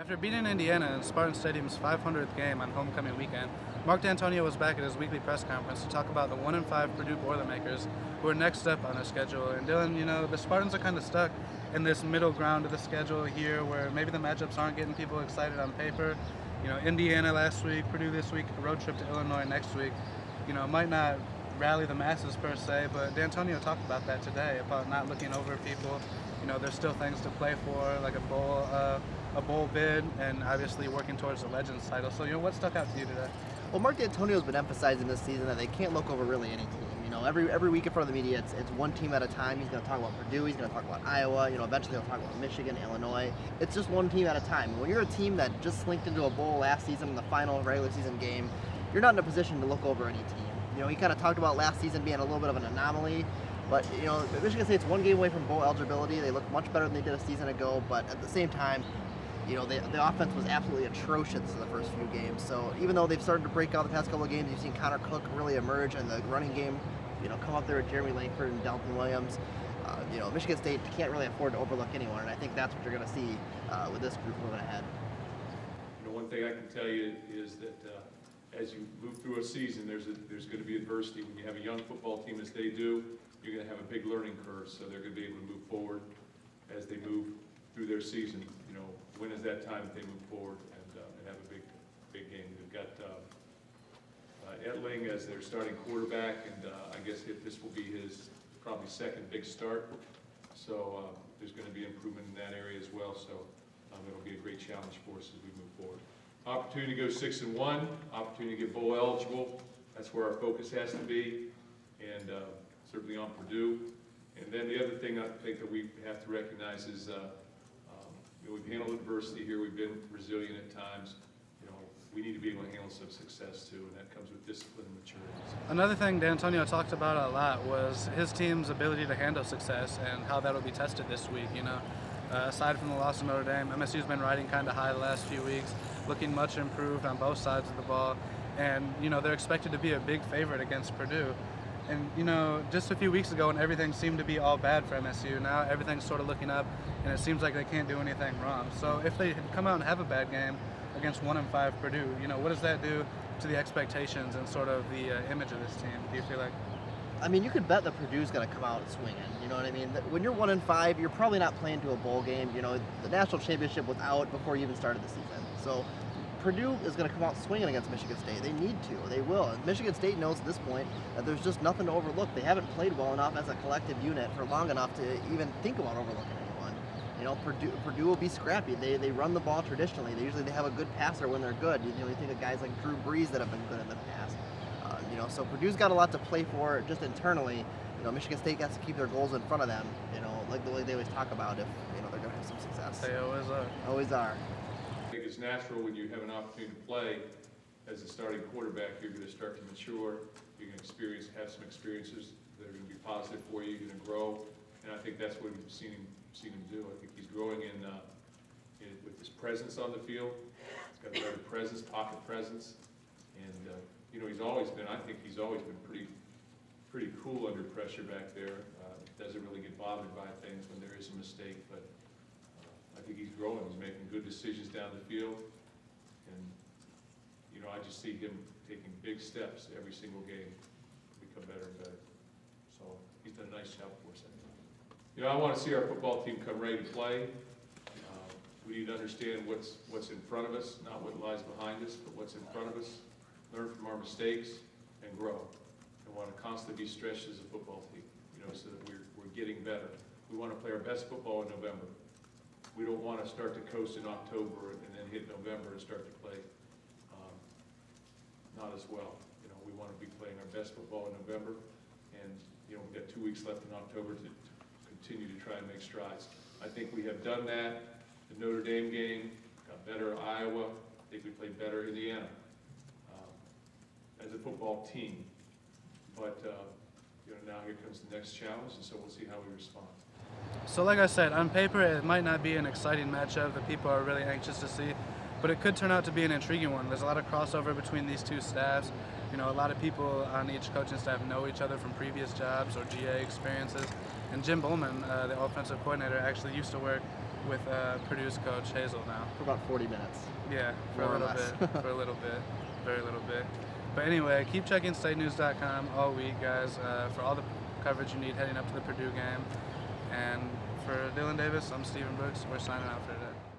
After beating Indiana in Spartan Stadium's 500th game on homecoming weekend, Mark Dantonio was back at his weekly press conference to talk about the 1-5 Purdue Boilermakers, who are next up on their schedule. And Dillon, the Spartans are kind of stuck in this middle ground of the schedule here, where maybe the matchups aren't getting people excited on paper. Indiana last week, Purdue this week, a road trip to Illinois next week. Might not rally the masses per se, but Dantonio talked about that today, about not looking over people. There's still things to play for, like a bowl bid, and obviously working towards the Legends title. So, what stuck out to you today? Well, Mark Dantonio's been emphasizing this season that they can't look over really any team. Every week in front of the media, it's one team at a time. He's going to talk about Purdue. He's going to talk about Iowa. Eventually he'll talk about Michigan, Illinois. It's just one team at a time. And when you're a team that just slinked into a bowl last season in the final regular season game, you're not in a position to look over any team. He kind of talked about last season being a little bit of an anomaly. But, Michigan State's one game away from bowl eligibility. They look much better than they did a season ago. But at the same time, the offense was absolutely atrocious in the first few games. So even though they've started to break out the past couple of games, you've seen Connor Cook really emerge, and the running game, come up there with Jeremy Langford and Dalton Williams. Michigan State can't really afford to overlook anyone, and I think that's what you're going to see with this group moving ahead. One thing I can tell you is that as you move through a season, there's going to be adversity. When you have a young football team as they do, you're going to have a big learning curve, so they're going to be able to move forward as they move through their season. When is that time that they move forward and have a big game? They've got Etling as their starting quarterback, and I guess this will be his probably second big start. So there's going to be improvement in that area as well. So it'll be a great challenge for us as we move forward. Opportunity to go 6-1, opportunity to get bowl eligible. That's where our focus has to be, and certainly on Purdue. And then the other thing I think that we have to recognize is we've handled adversity here. We've been resilient at times. We need to be able to handle some success too, and that comes with discipline and maturity. Another thing Dantonio talked about a lot was his team's ability to handle success and how that will be tested this week. Aside from the loss to Notre Dame, MSU's been riding kind of high the last few weeks, looking much improved on both sides of the ball, and they're expected to be a big favorite against Purdue. And just a few weeks ago when everything seemed to be all bad for MSU, now everything's sort of looking up, and it seems like they can't do anything wrong. So if they come out and have a bad game against 1-5 Purdue, what does that do to the expectations and sort of the image of this team, do you feel like? I mean, you could bet that Purdue's going to come out swinging. You know what I mean? When you're 1-5, you're probably not playing to a bowl game. The national championship was out before you even started the season. So Purdue is going to come out swinging against Michigan State. They need to. They will. And Michigan State knows at this point that there's just nothing to overlook. They haven't played well enough as a collective unit for long enough to even think about overlooking anyone. Purdue will be scrappy. They run the ball traditionally. They have a good passer when they're good. You think of guys like Drew Brees that have been good in the past. So Purdue's got a lot to play for just internally. Michigan State has to keep their goals in front of them. Like the way they always talk about if they're going to have some success. They always are. Always are. I think it's natural when you have an opportunity to play as a starting quarterback, you're going to start to mature. You're going to have some experiences that are going to be positive for you. You're going to grow, and I think that's what we've seen him do. I think he's growing with his presence on the field. He's got a better presence, pocket presence, and I think he's always been pretty cool under pressure back there. Doesn't really get bothered by things when there is a mistake, but I think he's growing. He's making good decisions down the field, and I just see him taking big steps every single game to become better and better. So he's done a nice job for us. I want to see our football team come ready to play. We need to understand what's in front of us, not what lies behind us, but what's in front of us. Learn from our mistakes and grow. And want to constantly be stretched as a football team, so that we're getting better. We want to play our best football in November. We don't want to start to coast in October and then hit November and start to play not as well. We want to be playing our best football in November, and we've got 2 weeks left in October to continue to try and make strides. I think we have done that. The Notre Dame game got better. Iowa, I think we played better. Indiana as a football team, but now here comes the next challenge, and so we'll see how we respond. So like I said, on paper it might not be an exciting matchup that people are really anxious to see, but it could turn out to be an intriguing one. There's a lot of crossover between these two staffs. A lot of people on each coaching staff know each other from previous jobs or GA experiences. And Jim Bowman, the offensive coordinator, actually used to work with Purdue's coach Hazel now. For about 40 minutes. Yeah, for More a or little less. bit, for a little bit, very little bit. But anyway, keep checking statenews.com all week, guys, for all the coverage you need heading up to the Purdue game. And for Dillon Davis, I'm Stephen Brooks. We're signing out for today.